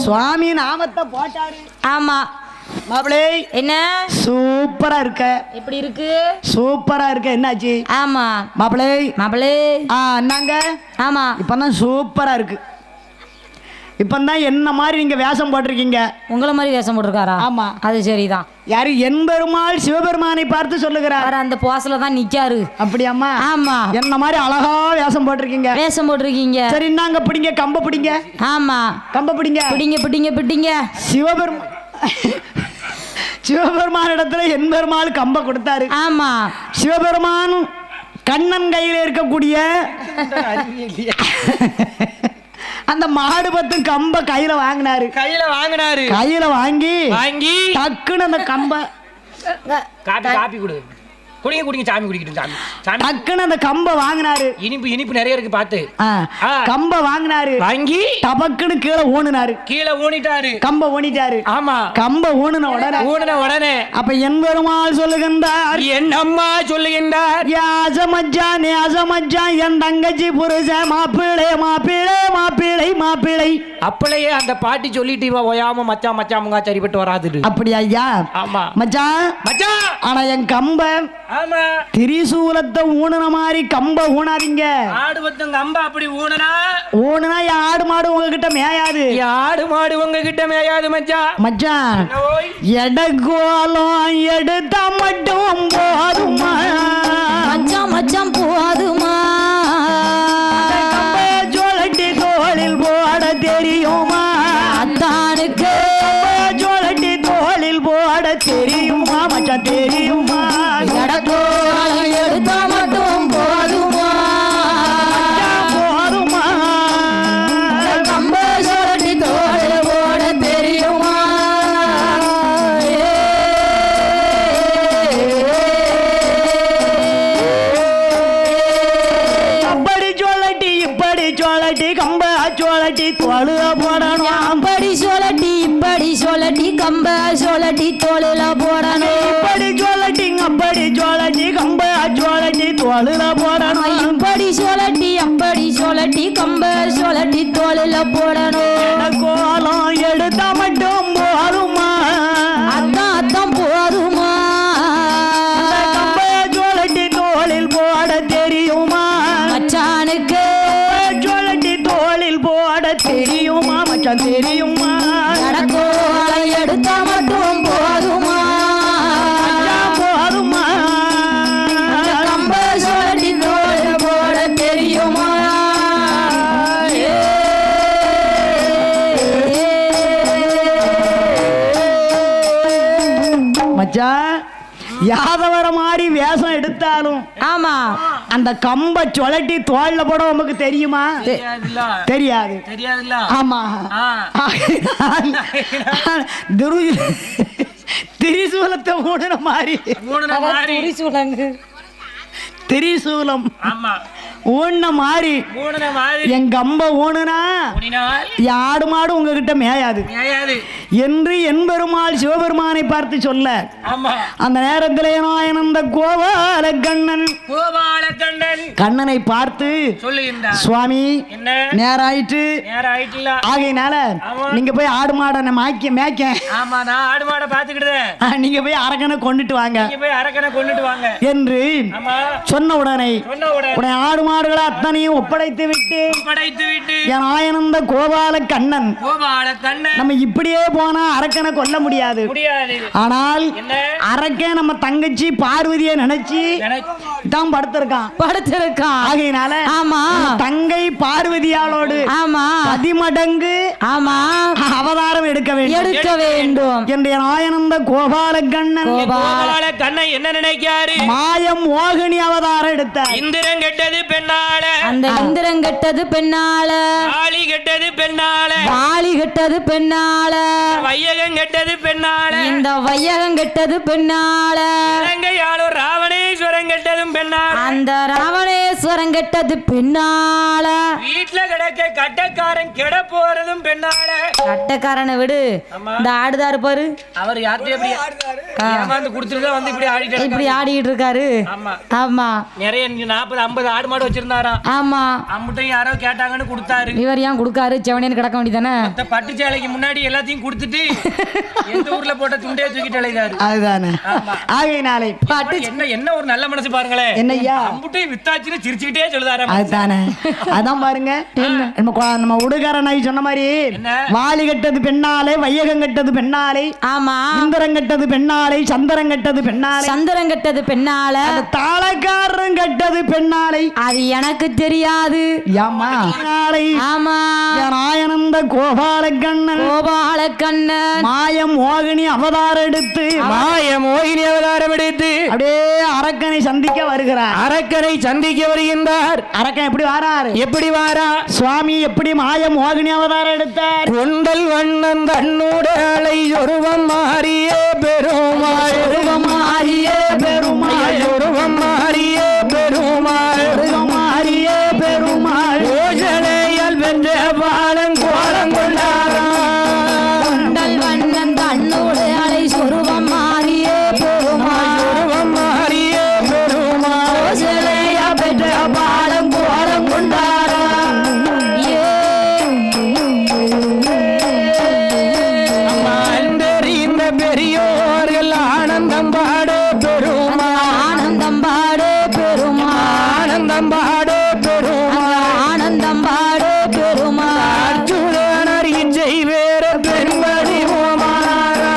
சுவாமி நாமத்தை போட்டாரு. ஆமா மாப்பிளே என்ன சூப்பரா இருக்க. எப்படி இருக்கு? சூப்பரா இருக்க. என்னாச்சு? ஆமா மாப்பிளே மாப்பிளே. என்னங்க? ஆமா இப்பதான் சூப்பரா இருக்கு. இப்பதான் என்ன மாதிரி நீங்க வேஷம் போட்டிருக்கீங்க. உங்களை மாதிரி வேஷம் போட்டிருக்காரா? ஆமா அது சரிதான். யாரு? எம்பெருமாள் சிவபெருமானை பார்த்து சொல்லுகிறார். அந்த போஸ்ல தான் நிக்காரு. அப்படியாம்மா? ஆமா என்ன மாதிரி அழகா வேஷம் போட்டிருக்கீங்க. வேஷம் போட்டிருக்கீங்க. சரி நாங்க பிடிங்க, கம்ப பிடிங்க. ஆமா கம்ப பிடிங்க. பிடிங்க பிடிங்க பிடிங்க. சிவபெருமான இடத்துல எம்பெருமாள் கம்ப கொடுத்தாரு. ஆமா சிவபெருமான் கண்ணன் கையில இருக்கக்கூடிய அந்த மாடு பத்து கம்ப கையில வாங்கினாரு. கையில வாங்கி டக்குன்னு அந்த கம்ப காப்பி கொடு குடிங்க குடிங்க சாமி குடிக்கிட்டு சாமி டக்குன்னு அந்த கம்ப வாங்கினாரு. இனிப்பு நிறைய இருக்கு பார்த்து. கம்ப வாங்கினாரு. வாங்கி டபக்குன்னு கீழே ஊனினாரு. கீழே ஊனிட்டாரு. கம்ப ஊனிட்டாரு. ஆமா கம்ப ஊனின உடனே அப்ப எம்பெருமாள் சொல்லுகின்றார். என்னம்மா சொல்லுகின்றார்? அசமச்சான் என் தங்கச்சி புருஷ மாப்பிளை மாப்பிளை மாப்பிளை மாப்பிளை. அப்படியே அந்த பாட்டி சொல்லிட்டு இவ ஓயாம மச்சான் மச்சான் முங்கா சரிப்பட்டு வராது. அப்படி ஐயா? ஆமா மச்சான் மச்சான். ஆனா என் கம்ப ஆமா திரிசூலத்தை ஊனுன மாதிரி கம்ப ஊனாதீங்க. ஆடு பத்தம் கம்ப அப்படி ஊனுனா ஆடு மாடு உங்ககிட்ட மேயாது. ஆடு மாடு உங்ககிட்ட மேயாது மச்சான். மச்சான் எடகோலம் எடுத்தா மட்டும் போதுமா மச்சான் மச்சான் போதுமா? ஜோலட்டி தோளில் போட தெரியுமா? அத்தானுக்கு ஜோலட்டி தோளில் போட தெரியுமா மச்சான்? தெரியுமா? எடகோலம் எடுத்தா மட்டும் போதுமா? போதுமா? கம்ப ஜோலட்டி தோளில் போட தெரியுமா? அப்படி சொல்லட்டி இப்படி சொல்லட்டி கம்ப சொல்லட்டி தோளுல போடணும். அப்படி சொல்லட்டி இப்படி சொல்லட்டி கம்ப சொல்லட்டி தோளில போடணும். இப்படி சொல்லட்டி அப்படி சொல்லட்டி கம்ப சொல்லட்டி தோளுல போடணும். இப்படி சொல்லட்டி அப்படி சொல்லட்டி கம்ப சொல்லட்டி தோளில போடணும். கோலம் எடுத்தா மட்டும் போதுமா? அதான் அதான் போதுமா? கம்ப சொல்லட்டி தோளில் போட தெரியுமா? மச்சானுக்கு சொல்லட்டி தோளில் போட தெரியுமா மச்சான்? தெரியுமா? எடகோலம் எடுத்தா மட்டும் போதுமா? போதுமா? கம்ப சொல்லட்டி தோளில போட தெரியுமா? மச்சான் யாதவர மாதிரி வேஷம் எடுத்தாலும் ஆமா அந்த கம்ப சொலட்டி தோல்ல போட உமக்கு தெரியுமா? தெரியாது. தெரியாதுல்ல. ஆமா திரிசூலத்தை ஊடுன மாதிரி திரிசூலம் ஊன மாதிரி என் கம்ப ஊனுனா யாடு மாடு உங்ககிட்ட மேயாது என்று என்பெருமாள் சிவபெருமானை பார்த்து சொல்ல அந்த நேரத்திலே நாயனந்த கோபால கண்ணனை பார்த்து சுவாமி நேராயிட்டு ஆகையினால நீங்க போய் ஆடு மாட மேய்க்க நீங்க போய் அரக்கனை கொண்டுட்டு வாங்க என்று சொன்ன உடனே ஆடு மாடுகளை அத்தனையும் ஒப்படைத்து விட்டு என் ஆயனந்த கோபால கண்ணன் நம்ம இப்படியே போனா அரக்கனை கொல்ல முடியாது. ஆனால் அரக்கன் நம்ம தங்கச்சி பார்வதியை நினைச்சு தான் படுத்திருக்கான். ஆகையினால ஆமா தங்கை பார்வதியாளோடு ஆமா அதிமடங்கு ஆமா அவதாரம் எடுக்க வேண்டும் என்று ஆயனந்த கோபால கண்ணன் என்ன நினைக்காரு? மாயம் மோகினி அவதாரம் எடுத்தார். இந்திரன் கெட்டது பெண்ணால, அந்த இந்திரன் கெட்டது பெண்ணால, வாலி கெட்டது பெண்ணால, வாலி கெட்டது பெண்ணால, வையகம் கெட்டது பெண்ணால, இந்த வையகம் கெட்டது பெண்ணால, இலங்கையாளர் ராவணேஸ்வரன் கெட்டதும் பெண்ணால, அந்த ராவணேஸ்வரன் கெட்டது பெண்ணால, வீட்டுல கிடக்க கட்டக்காரன் கெட போறதும் பெண்ணால. கட்டக்காரனை விடு, இந்த ஆடுதாரு பாரு, அவர் யார்கிட்ட ஏமாந்து குடுத்துட்டு வந்து இப்படி ஆடிட்டு இருக்காரு. ஆமா நிறைய 40-50 ஆடு மாடு வச்சிருந்தாராம். ஆமா அம்முட்டையும் யாரோ கேட்டாங்கன்னு கொடுத்தாரு. இவர் ஏன் கொடுக்காரு? செவனேன்னு கிடக்க வேண்டியதானே. பட்டு சேலைக்கு முன்னாடி எல்லாத்தையும் கொடுத்துட்டு எந்த ஊர்ல போட்ட துண்டே தூக்கிட்டு அலைதாரு. அதுதானே ஆகையினாலே என்ன ஒரு நல்ல மனசு பாருங்களேன். என்னய்யா அம்புட்டே வித்தாச்சுன்னு சிரிச்சுக்கிட்டே சொல்லுதாரு. அதுதானே அதான் பாருங்க நம்ம உடுகாரனாய் சொன்ன மாதிரி வாலி கட்டது பெண்ணாலே வையகம் கட்டது பெண்ணாலே ஆமா இந்திரம் கட்டது பெண்ணாலே சந்திரம் கட்டது பெண்ணாலே சந்திரம் கட்டது பெண்ணால தாளக்காரன் கட்டது பெண்ணாலே அது எனக்கு தெரியாது. ஆமா ஆமா நாயனந்த கோபாலக்கண்ணன் மாய மோகினி அவதாரம் எடுத்து அப்படியே அரக்கனை சந்திக்க வருகிறார். அரக்கன் எப்படி வாரா சுவாமி எப்படி மாய மோகினி அவதாரம் எடுத்தார். கொண்டல் வண்ணன் தன்னோடலை ஒருவம் மாறிய பெருமாள் மாறிய பெருமாள் ஒருவம் மாறிய பெருமாள் மாறிய பெருமாள் ஓஜனையால் வென்ற பாலன் கோலம் கொண்டல் வண்ணன் தன்னோடு அலை சொருவம் மாறிய பெருமாள் ஒருவம் மாறிய பெருமாள் ஓஜனையா பெற்ற பாலம் கோலம் கொண்டாரா. இந்த பெரியோர்கள் ஆனந்தம் பாடு பெருமாள் ஆனந்தம் பாடு பெருமாள் ஆனந்தம் பாடு பெருமாள் ஆனந்தம் பாடு பெருமாள் அர்ஜுனர் இச்சை வேற பெண்மணி ஓமாரா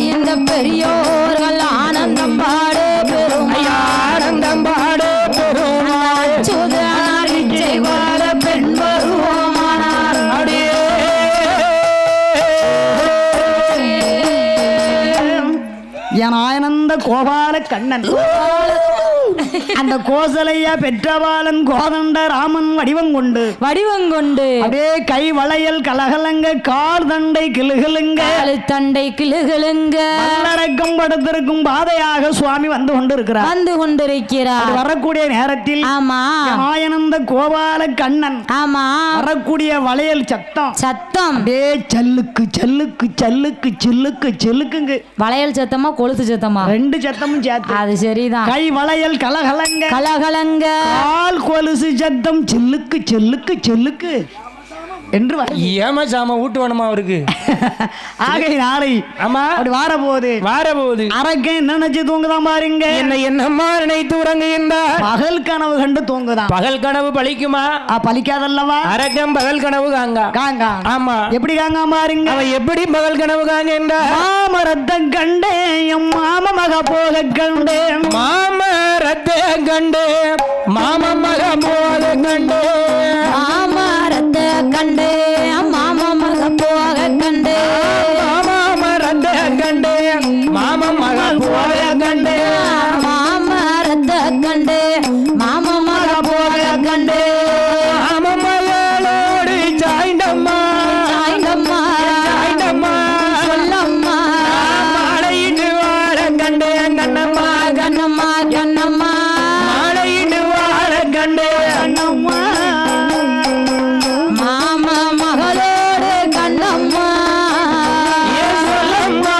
இந்த பெரியோர்கள் ஆனந்தம் பாடு பெருமாள் ஆனந்தம் பாடு பெருமாள் சுதனார் இச்சை வாழ பெண் வருவோமானார். அப்படியே என் ஆனந்த கோபால கண்ணன் அந்த கோசலையா பெற்றவாளன் கோதண்ட ராமன் வடிவம் கொண்டு அப்படியே கை வளையல் கலகலங்க கால் தண்டை கிளுகிளுங்க தண்டை கிளுகிளுங்க நல்லடக்கம் படுத்திருக்கும் பாதையாக சுவாமி வந்து கொண்டிருக்கிறார். வரக்கூடிய நேரத்தில் ஆமா ஆனந்த கோபால கண்ணன் ஆமா வரக்கூடிய வளையல் சத்தம் அப்படியே சல்லுக்கு சல்லுக்கு சல்லுக்கு சில்லுக்கு சில்லுக்குங்க. வளையல் சத்தமா கொலுசு சத்தமா? ரெண்டு சத்தமும் சேர்த்து. அது சரிதான். கை வளையல் கலகலங்க கலகலங்க கால் கொலுசு சத்தம் சில்லுக்கு சில்லுக்கு சில்லுக்கு என்று ஏமாச்சாம ஊட்டு வேணுமா அவருக்கு? ஆகை நாளை ஆமா அப்படி வாரபோது அரக்கன் என்ன நினைச்சு தூங்குதான் பாருங்க. என்னம்மா நினைத்து உறங்குகின்றார்? பகல் கனவு கண்டு தூங்குதான். பகல் கனவு பலிக்குமா? பலிக்காதல்லவா? அரக்கன் பகல் கனவு காங்க. ஆமா எப்படி காங்க பாருங்க. அவன் எப்படி பகல் கனவு காங்க என்றார்? மாமரத்தை கண்டேன் மாம மக போக கண்டேன் மாமரத்தை கண்டே மாம மக போக கண்டே மாமரத்தை கண்டே மாமா மக போக கண்டே மாமரத்தை கண்டே மாம மக போக கண்டே மாமரத்தை கண்டே மாமா மக போக கண்டே மாம மகளோடு சாய்ந்தம்மா சொல்லம்மா மாலையிட்டு வாழ கண்டே கண்ணம்மா கண்ணம்மா மாலையிட்டு வாழ கண்டே கண்ணம்மா மாமா மகளோடு கண்ணம்மா சொல்லம்மா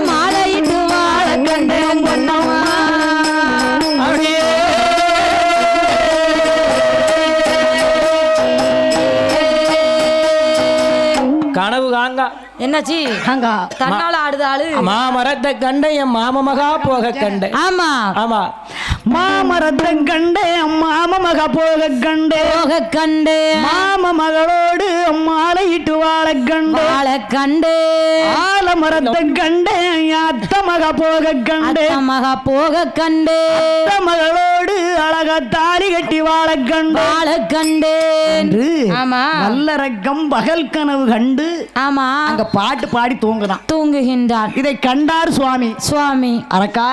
மாலையிட்டு வாழ கண்டே கண்ணம்மா. அப்படியே கனவு காங்க என்னாச்சு? தன்னால ஆடுதாளு மாமரத்தை கண்ட என் மாம மகா போக கண்டே. ஆமா ஆமா மாமரத்தை கண்டே மாம மக போக கண்டே மாம மகளோடு மாலையிட்டு வாழ கண்டே ஆலமரத்தை கண்டே அத்த மக போக கண்டே மகளோடு அழகா தாலி கட்டி வாழ கண்டே நல்லரக்கம் பகல் கனவு கண்டு ஆமா அங்க பாட்டு பாடி தூங்குகின்றார். இதை கண்டார் சுவாமி அரக்கா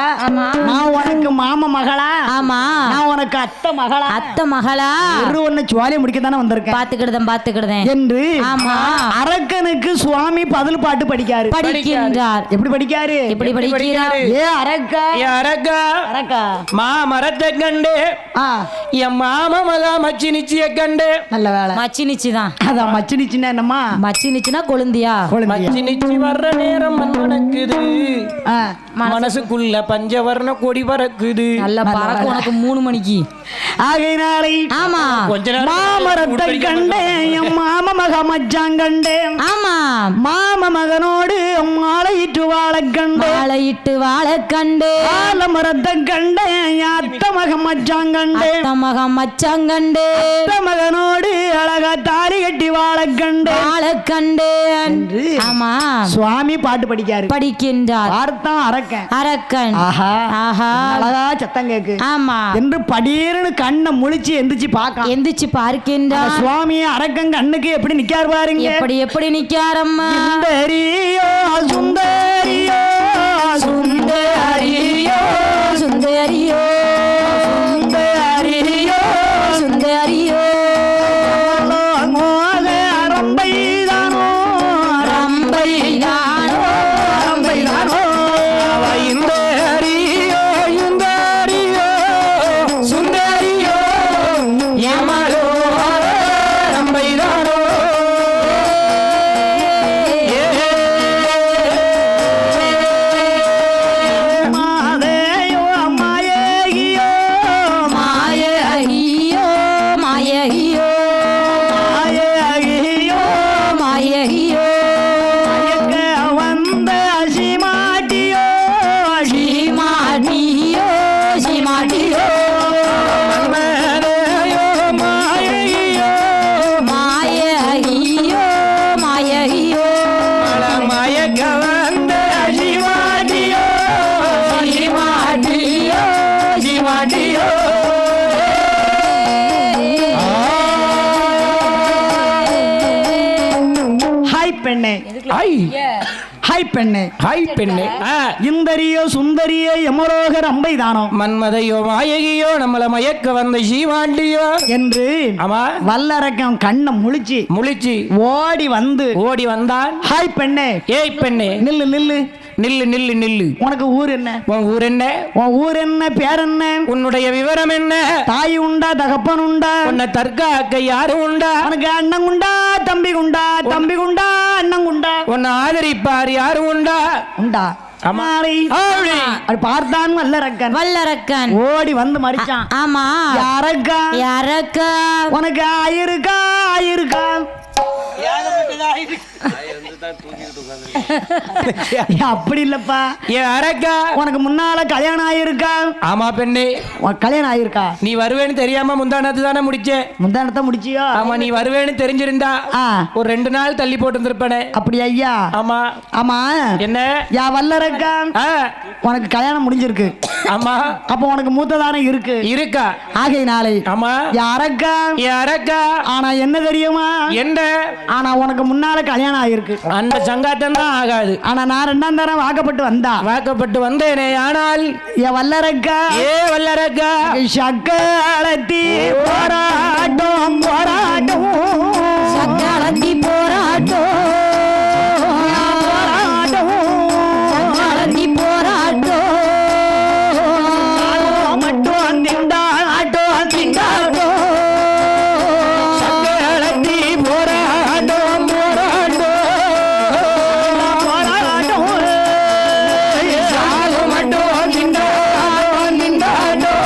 நான் உனக்கு மாம மகளா? ஆமா நான் உனக்கு அத்தை மகளா? ஒன்னு சுவாலி முடிக்கத்தானே வந்திருக்கேன். பாத்துக்கிடுதேன் என்று ஆமா அரக்கனுக்கு சுவாமி பதில் பாட்டு படிக்கின்றார். எப்படி படிக்காரு? ஏ அரக்கா மாமரத்தை கண்டு என் மாம மகா மச்சி நிச்சிய கண்டு. நல்ல வேலை மச்சி நிச்சிதான். அதான் மச்சி நிச்சின்னா என்னம்மா? மச்சி நிச்சினா கொழுந்தியா? மச்சி நிச்சி வர்ற நேரம் நடக்குது மனசுக்குள்ள பஞ்சவர்ண கொடி பறக்குது. நல்ல பறக்கும் உனக்கு 3 மணிக்கு. ஆகையினாலே ஆமா கொஞ்ச நேரம் மாமரத்தை கண்டேன் என் மாம மக மச்சான் கண்டேன். ஆமா மாம மகனோடு மாலையிட்டு வாழ கண்டேன். வாழையிட்டு வாழ கண்டு ஆலமரத்தை கண்டேன் என் அத்த மக மச்சான் கண்டேன். மகம் மச்சங்கண்டு அத்த மகனோடு அழகா தாலி கட்டி வாழ கண்டேன். வாழ கண்டேன். ஆமா சுவாமி பாட்டு படிக்காரு, படிக்கின்றார். அர்த்தம் அரக்கன். அரக்கன். ஆஹா ஆஹா அழகா சத்தம் கேக்கு ஆமா என்று படீர்னு கண்ணை முழிச்சு எந்திரிச்சு பார்க்க எந்திரிச்சு பார்க்கின்றார். சுவாமி அரக்கன் கண்ணுக்கு எப்படி நிக்காரு பாருங்க. எப்படி எப்படி நிக்காரம்மா. சுந்தரியோ சுந்தரியோ சுந்தரியோ சுந்தரியோ சுந்தரியோ சுந்தரியோ ரம்பைதானோ ரம்பைதானோ ரம்பைதானோ இந்தரியோ இந்தரியோ சுந்தரியோ யமலோ ரம்பைதானோ மாதேயோ மாயேகியோ மாயகியோ மாயகியோ மாயேகியோ மாயகியோ மயக்க வந்த சிமாட்டியோ சீமாட்டியோ சீமாட்டியோ மாதேயோ மாயேகியோ மாயகியோ மாயகியோ மயக்க வந்த சிமாட்டியோ சீமாட்டியோ சிமாட்டியோ ஹாய் பெண்ணே ஹாய் ஹாய் பெண்ணே ஹாய் பெண்ணே. இந்தரியோ சுந்தரியோ யமரோகர் அம்பைதானோ மன்மதையோ மாயகியோ நம்மள மயக்க வந்த சீமாண்டியோ என்று ஆமா வல்லரக்கம் கண்ணை முழிச்சு முழிச்சு ஓடி வந்து ஓடி வந்தான். ஹாய் பெண்ணே ஏய் பெண்ணே நில்லு நில்லு நில்லு நில்லு நில்லு. உனக்கு ஊர் என்ன? உன் ஊர் என்ன? உன் ஊர் என்ன? பேர் என்ன? உன்னுடைய விவரம் என்ன? தாய் உண்டா தகப்பன் உண்டா? உன்னை தற்காக்க யாரும் உண்டா? உனக்கு அண்ணன் உண்டா தம்பி உண்டா? தம்பி உண்டா அண்ணன் உண்டா? உன்னை ஆதரிப்பார் யாரும் உண்டா? உண்டா? ஆமாடி. அது பார்த்தான் வல்லரக்கன். வல்லரக்கன் ஓடி வந்து மறிச்சான். ஆமா யாரக்கா யாரக்கா உனக்கு ஆயிருக்கா ஆயிருக்கா? அப்படி இல்லப்பா. அரக்கா உனக்கு முன்னால கல்யாணம் ஆயிருக்கா? ஆமா பெண்ணே. உனக்கு கல்யாணம் ஆயிருக்கா? நீ வருவேன்னு தெரியாம முந்தானத்து தானே முடிச்சேன். முந்தானத்தை முடிச்சியோ? ஆமா நீ வருவேன்னு தெரிஞ்சிருந்தா ஒரு 2 நாள் தள்ளி போட்டு இருந்திருப்பனே. அப்படி ஐயா? ஆமா ஆமா. என்ன யா வல்லரக்கா உனக்கு கல்யாணம் முடிஞ்சிருக்கு. ஆமா அப்ப உனக்கு மூத்ததானே இருக்கு இருக்கா? ஆகையினாலே ஆமா யாரக்கா அரக்கா. ஆனா என்ன தெரியுமா? என்ன? ஆனா உனக்கு முன்னால கல்யாணம் ஆயிருக்கு. அந்த சங்காத்தம் தான் ஆகாது. ஆனா நான் 2ஆம் தரம் வாக்கப்பட்டு வந்தேனே. ஆனால் என் வல்லரக்கா வல்லரக்கா சக்களத்தி போராட்டம் போராட்டம் சக்களத்தி போராட்டம் சக்களத்தி போராட்டம் மட்டும் திண்டாட்டம் திண்டாட்டம் சக்களத்தி போராட்டம் போராட்டம் போராட்டம் சாகு மட்டும் திண்டாட்டம் திண்டாட்டம்.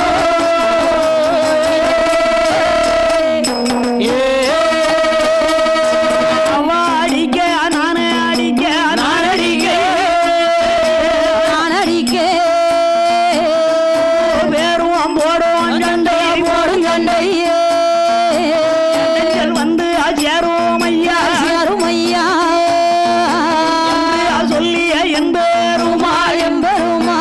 அடிக்க நானே அடிக்க நான் அடிக்க நான் அடிக்க வேறும் போடும் சண்டை போடும் சண்டையே வந்து சேரும் ஐயா அருமையா சொல்லிய எந்த ரூமா எம்பெருமா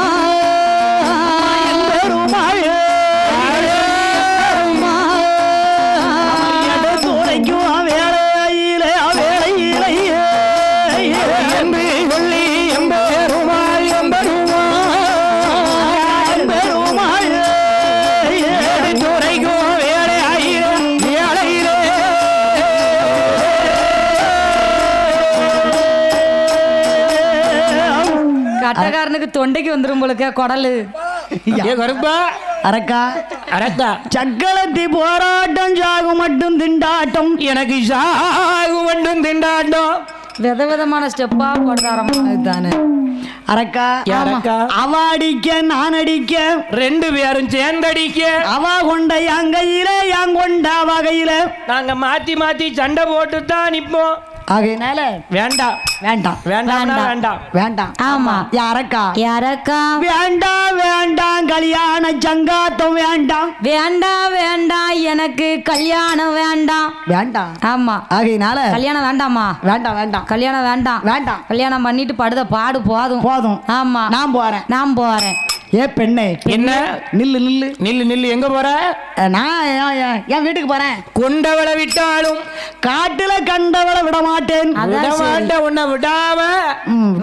துறைக்கும் வேலையில வேலையிலே என்று சொல்லி எம்பெருமாள் எம்பெருமாள் துறைக்கும் வேலை ஆயிரம் வேலையிலே கட்டக்காரனுக்கு தொண்டைக்கு வந்துரும் போலுக்க குடலு. ஏ கருப்பா அரக்கா அரக்கா சக்களத்தி போராட்டம் சாகு மட்டும் திண்டாட்டம் எனக்கு சாகு மட்டும் திண்டாட்டம். விதவிதமான ஸ்டெப்பா போடுறாரம்மா. தானே அரக்கா யாரக்கா அவ அடிக்க நான் அடிக்க 2 பேரும் சேர்ந்தடிக்க அவ கொண்ட என் கையில என் கொண்ட அவ கையில நாங்க மாத்தி மாத்தி சண்டை போட்டு தான் நிப்போம். ஆகையினால வேண்டாம் வேண்டாம் வேண்டாம் வேண்டாம் வேண்டாம். ஆமா யாரக்கா யாரக்கா வேண்டாம் வேண்டாம் கல்யாண சங்காத்தம் வேண்டாம் வேண்டாம் வேண்டாம் எனக்கு கல்யாணம் வேண்டாம் வேண்டாம். ஆமா ஆகையினால கல்யாணம் வேண்டாமா வேண்டாம் வேண்டாம் கல்யாணம் வேண்டாம் வேண்டாம். கல்யாணம் பண்ணிட்டு படுத பாடு போதும் போதும். ஆமா நான் போறேன். நான் போறேன். ஏ பெண்ணே என்ன நில்லு நில்லு நில்லு நில்லு எங்க போற? நான் என் வீட்டுக்கு போறேன். கொண்டவளை விட்டாலும் காட்டுல கண்டவளை விட மாட்டேன். விட மாட்டேன் உன்னை விடாம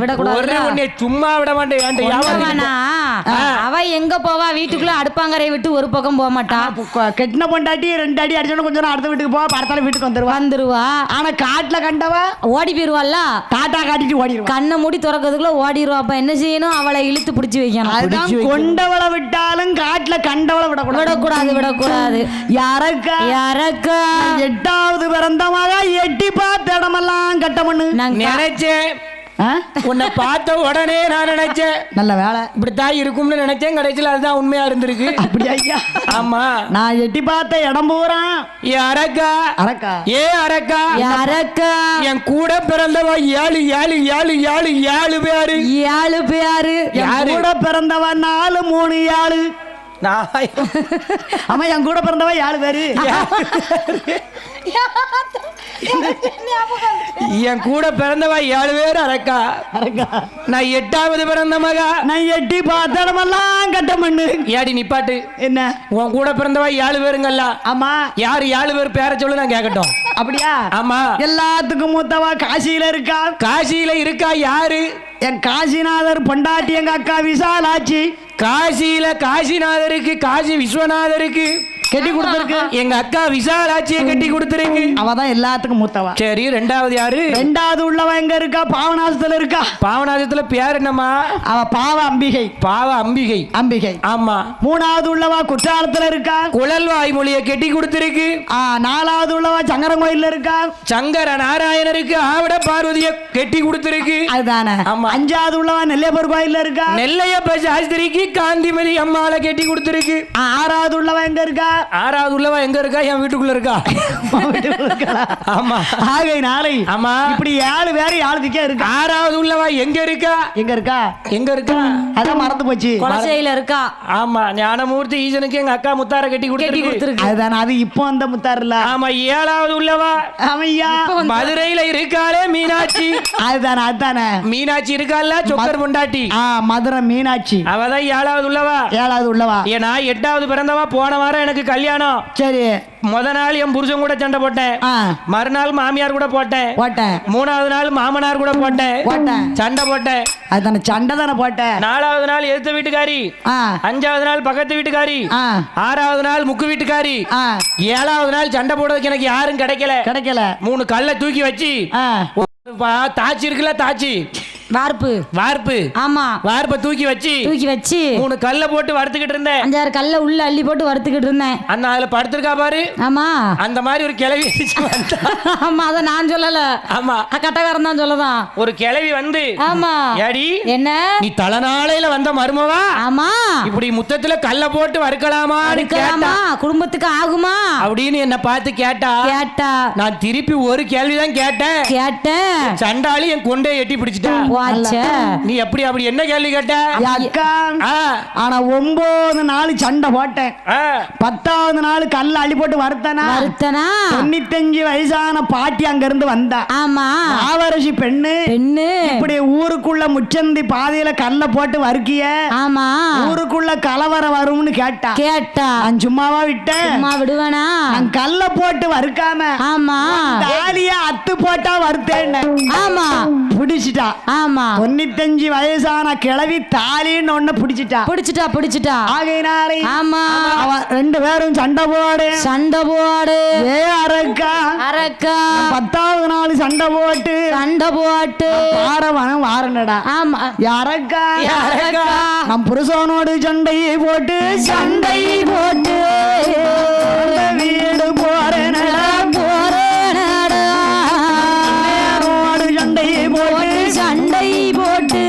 விடக்கூடாது. உன்னை சும்மா விட மாட்டேன். அவ எங்க போவா? வீட்டுக்குள்ள அடுப்பாங்கரை விட்டு ஒரு பக்கம் போக மாட்டா. கெட்டின பொண்டாட்டி 2 அடி அடிச்சோன்னு கொஞ்சம் அடுத்த வீட்டுக்கு போவா. படத்தால வீட்டுக்கு வந்துருவா. ஆனா காட்டுல கண்டவா ஓடி போயிருவாள்ல. டாட்டா காட்டிட்டு ஓடிடுவா. கண்ணை மூடி திறக்கிறதுக்குள்ள ஓடிடுவா. அப்ப என்ன செய்யணும்? அவளை இழுத்து பிடிச்சி வைக்கணும். அதுதான் கொண்டவளை விட்டாலும் காட்டுல கண்டவளை விடக்கூடாது. விடக்கூடாது. யாரக்கா யாரக்கா 8வது பிறந்தமாக எட்டி பார்த்த இடமெல்லாம் கட்ட பண்ணு நினைச்சேன். உன்னை பார்த்த உடனே நான் நினைச்சேன் நல்ல வேலை இப்படித்தான் இருக்கும்னு நினைச்சேன். கடைசியில் அதுதான் உண்மையா இருந்திருக்கு. அப்படி ஐயா? ஆமா நான் எட்டி பார்த்த இடம் பூரா அரக்கா அரக்கா அரக்கா யாரக்கா என் கூட பிறந்தவ 7 பேரு. 7 பேரு. என் கூட பிறந்தவ 4 3 7. ஆமா என் கூட பிறந்தவ 7 பேரு. என் கூட பிறந்தவ 7 பேர் அரக்கா. நான் 8வது பிறந்த மகா. நான் எட்டி பார்த்தடமெல்லாம் கட்ட மண்ணு. ஏடி நிப்பாட்டு. என்ன உன் கூட பிறந்தவ 7 பேருங்கல்ல? ஆமா. யாரு 7 பேர் பேர சொல்லு நான் கேட்கட்டும். அப்படியா? ஆமா. எல்லாத்துக்கும் மூத்தவா காசியில இருக்கா. காசியில இருக்கா யாரு? என் காசிநாதர் பொண்டாட்டி எங்க அக்கா விசாலாட்சி. காசியில காசிநாதருக்கு காசி விஸ்வநாதருக்கு கட்டி கொடுத்திருக்கு. எங்க அக்கா விசாலாட்சியை கட்டி கொடுத்திருக்கு. அவதான் எல்லாத்துக்கும் மூத்தவா. சரி 2வது யாரு? 2வது உள்ளவ எங்க இருக்கா? பாவநாசத்துல இருக்கா. பாவநாசத்துல பேர் என்னம்மா? அவ பாவ அம்பிகை. பாவ அம்பிகை. அம்பிகை. ஆமா. 3வது உள்ளவா குற்றாலத்துல இருக்கா. குழல்வாய் மொழியை கட்டி கொடுத்திருக்கு. 4வது உள்ளவா சங்கரங்கோயில்ல இருக்கா. சங்கர நாராயணருக்கு ஆவிட பார்வதியை கட்டி கொடுத்திருக்கு. அதுதானே. 5வது உள்ளவா நெல்லையப்பர் கோயில்ல இருக்கா. நெல்லையப்ப சாஸ்திரிக்கு காந்திமதி அம்மாளை கட்டி கொடுத்திருக்கு. 6வது உள்ளவா எங்க இருக்கா? 6வது உள்ளவா எங்க இருக்கா? என் வீட்டுக்குள்ள இருக்கா. ஆமா. ஆகையினாலே ஆமா இப்படி 7 பேர் 7 திக்கே இருக்கு. 6வது உள்ளவா எங்க இருக்கா? எங்க இருக்கா? எங்க இருக்கா? அதான் மறந்து போச்சு. கொலசையில இருக்கா. ஆமா. ஞானமூர்த்தி ஈசனுக்கு எங்க அக்கா முத்தார கட்டி கொடுத்திருக்கு. அதுதானே. அது இப்போ அந்த முத்தாருல. ஆமா. 7வது உள்ளவா ஆமையா மதுரையில இருக்காளே மீனாட்சி. அதுதானே. அதுதானே. மீனாட்சி இருக்கால சொக்கர் பொண்டாட்டி. மதுரை மீனாட்சி. அவதான் 7வது உள்ளவா. 7வது உள்ளவா. ஏன்னா 8வது பிறந்தவா. போன வாரம் எனக்கு கல்யாணம். சரி. முத நாள் என் புருஷன் கூட சண்டை போட்டேன். மறுநாள் மாமியார் கூட போட்டேன். 3வது நாள் மாமனார் கூட போட்டேன். சண்டை போட்டேன். அதுதானே. சண்டை தானே போட்டேன். 4வது நாள் எதிர்த்த வீட்டுக்காரி. 5வது நாள் பக்கத்து வீட்டுக்காரி. 6வது நாள் முக்கு வீட்டுக்காரி. 7வது நாள் சண்டை போடுறதுக்கு எனக்கு யாரும் கிடைக்கல. 3 கல்லை தூக்கி வச்சு தாச்சி இருக்குல்ல தாச்சி வார்ப்பு. ஆமா. வார்ப்பை தூக்கி வச்சு 3 கல்லை போட்டு வறுத்துக்கிட்டு இருந்தேன். 5-6 கல்ல உள்ள அள்ளி போட்டு வறுத்துக்கிட்டு இருந்தேன். அந்த அதுல படுத்திருக்கா பாரு. ஆமா. அந்த மாதிரி ஒரு கிழவி. ஆமா. அத நான் சொல்லல. ஆமா. கட்டக்காரன் தான் சொல்லதான். ஒரு கிழவி வந்து. ஆமா. ஏடி என்ன நீ தலைநாளையில வந்த மருமவா? ஆமா. இப்படி முத்தத்துல கல்ல போட்டு வறுக்கலாமா? குடும்பத்துக்கு ஆகுமா அப்படின்னு என்ன பார்த்து கேட்டா. நான் திருப்பி ஒரு கேள்விதான் கேட்டேன். சண்டாளி என் கொண்டே எட்டி பிடிச்சிட்டா. நீ எப்படி அப்படி என்ன கேள்வி கேட்ட? அக்கா ஆனா 9 நாள் சண்டை போட்டேன். 10வது நாள் கல்ல அள்ளி போட்டு வறுத்தனா 95 வயசான பாட்டி அங்க இருந்து வந்தா. ஆமா. ஆவரசி பெண்ணு இப்படி ஊருக்குள்ள முச்சந்தி பாதையில கல்ல போட்டு வறுக்கிய. ஆமா. ஊருக்குள்ள கலவரம் வரும்னு கேட்டா. நான் சும்மாவா விட்டேன்? சும்மா விடுவேனா? நான் கல்ல போட்டு வறுக்காம ஆமா தாலிய அத்து போட்டா வறுத்தேன். ஆமா. பிடிச்சிட்டா. ஆமா. 95 வயசான கிழவி தாலின்னு ஒண்ணு பிடிச்சிட்டா. ஆகையினாலே ஆமா 2 பேரும் சண்டை போடு. ஏ அரக்கா 10வது நாள் சண்டை போட்டு பாரவனம் வாரனடா. ஆமா. அரக்கா நம் புருஷனோடு சண்டை போட்டு வீடு போறேனடா. சண்டை போட்டு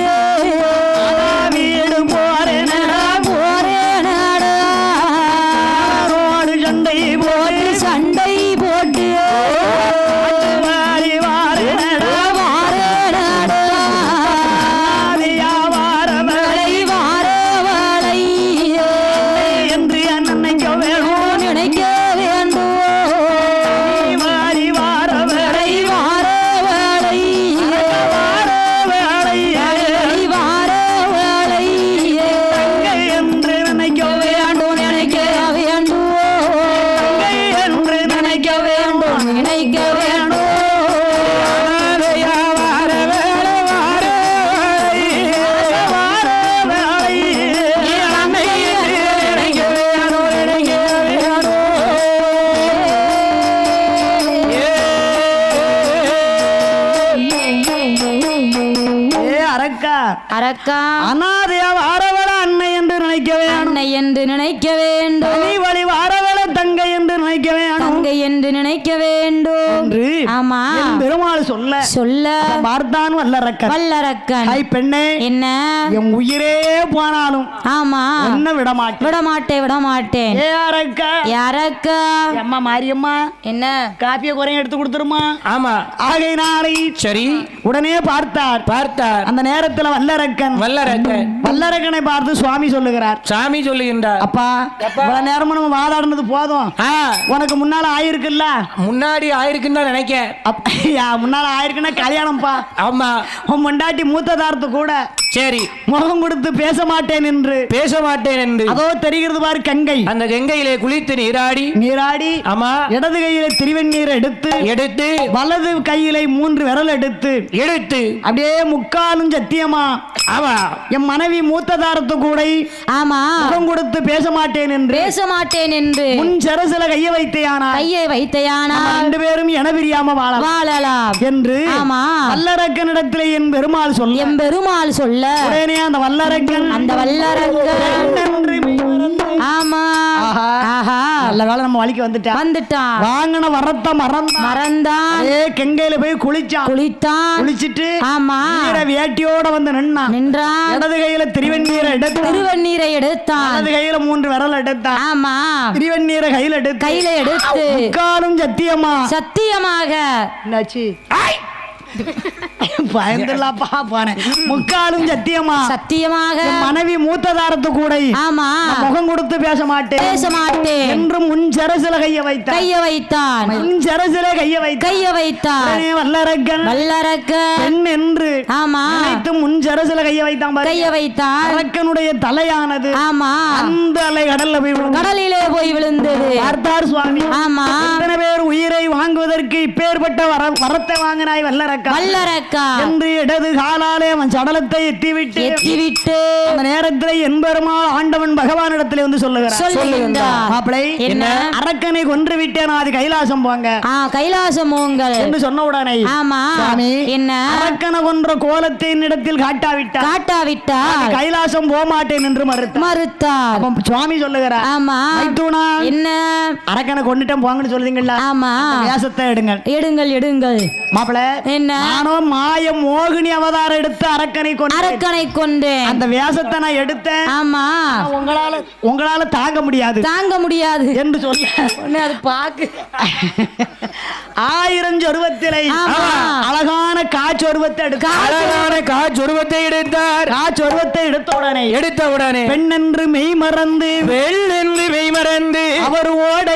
அரக்கா அனாதையா வாரவள அன்னை என்று நினைக்க வேண்டும், அன்னை என்று நினைக்க வேண்டும், தனி வழி வாரவள தங்கை என்று நினைக்க வேண்டும், தங்கை என்று நினைக்க வேண்டும் என்று ஆமா என் பெருமாள் சொல்ல சொல்ல பார்த்தான் வல்லரக்கன். வல்லரக்கன் ஐ பெண்ணே, என்ன என் உயிரே போனாலும் ஆமா என்ன விடமாட்டேன் விடமாட்டேன் ஏ அரக்கா, யாரக்கா அம்மா மாரியம்மா என்ன காப்பிய குறையும் எடுத்து கொடுத்துருமா. ஆமா ஆகையினாலே சரி உடனே பார்த்தார். அந்த நேரத்துல வல்லரக்கனை பார்த்து சுவாமி சொல்லுகிறார், சாமி சொல்லுகின்றார், அப்பா இவ்வளவு நேரமும் நம்ம வாதாடுனது போதும், உனக்கு முன்னால ஆயிருக்குல்ல, முன்னாடி ஆயிருக்குன்னு தான் நினைக்க, முன்னால ஆயிருக்குன்னா கல்யாணம்ப்பா. ஆமா உன் முண்டாட்டி மூத்ததாரத்து கூட சரி முகம் கொடுத்து பேச மாட்டேன் என்று அதோ தெரிகிறது பாரு கங்கை, அந்த கங்கையிலே குளித்து நீராடி ஆமா இடது கையில திருவெண்ணீரை எடுத்து வலது கையில 3 விரல் எடுத்து அப்படியே முக்காலும் சத்தியமா ஆமா என் மனைவி மூத்ததாரத்து கூட ஆமா முகம் கொடுத்து பேச மாட்டேன் என்று முன் சரசில கையை வைத்தையானா 2 பேரும் என பிரியாம வாழலாம் என்று வல்லரக்கனிடத்திலே என் பெருமாள் சொல்ல உடனே அந்த வல்லரக்கன் ஆமா நல்ல வேளை நம்ம வழிக்கு வந்துட்டான் வாங்கின வரத்த மறந்தான் கங்கையில போய் குளிச்சிட்டு ஆமா வேட்டியோட வந்து நின்றான். இடது கையில திருவெண்ணீரை எடுத்தான், வலது கையில 3 விரல் எடுத்தான். ஆமா திருவெண்ணீரை கையில எடுத்து முக்காலும் சத்தியமாக என்னாச்சு பயந்துலாப்பா போனேன். முக்காலும் சத்தியமாக மனைவி மூத்ததாரத்து கூட ஆமா முகம் கொடுத்து பேச மாட்டேன் என்று முன் சரசில கைய வைத்தான் வல்லரக்கன் பெண் என்று ஆமா முன் சரசில கைய வைத்தான். அரக்கனுடைய தலையானது ஆமா அந்த அலை கடலிலே போய் விழுந்தது. பார்த்தார் சுவாமி, ஆமா எத்தனை பேர் உயிரை வாங்குவதற்கு இப்பேற்பட்ட வரத்தை வாங்கினாய் வல்லரக்கா என்று இடது காலாலே அவன் சடலத்தை எத்திவிட்டு அந்த நேரத்தில் என்பெருமாள் ஆண்டவன் பகவானிடத்திலே வந்து சொல்லுகிறார், மாப்பிளை அரக்கனை கொன்று விட்டேன், அது கைலாசம் போங்க என்று சொன்ன உடனே ஆமா என்ன அரக்கனை கொன்ற கோலத்தை என்னிடத்தில் காட்டாவிட்டால் கைலாசம் போக மாட்டேன் என்று மறுத்தார். சுவாமி சொல்லுகிறார், ஆமா என்ன அரக்கனை கொண்டுட்டேன் போங்கன்னு சொல்லுதீங்களா, ஆமா வேஷத்தை எடுங்கள் மாப்பிளை என்ன நானும் மாய மோகினி அவதாரம் எடுத்து அரக்கனை கொண்டேன். அந்த வேஷத்தை நான் எடுத்தேன். ஆமா உங்களால தாங்க முடியாது என்று சொல்ல அது பாக்கு 1000 சொருவத்திலே அழகான காச்சொருவத்தை எடுத்தார். காச்சொருவத்தை எடுத்த உடனே பெண் என்று மெய் மறந்து அவர் ஓட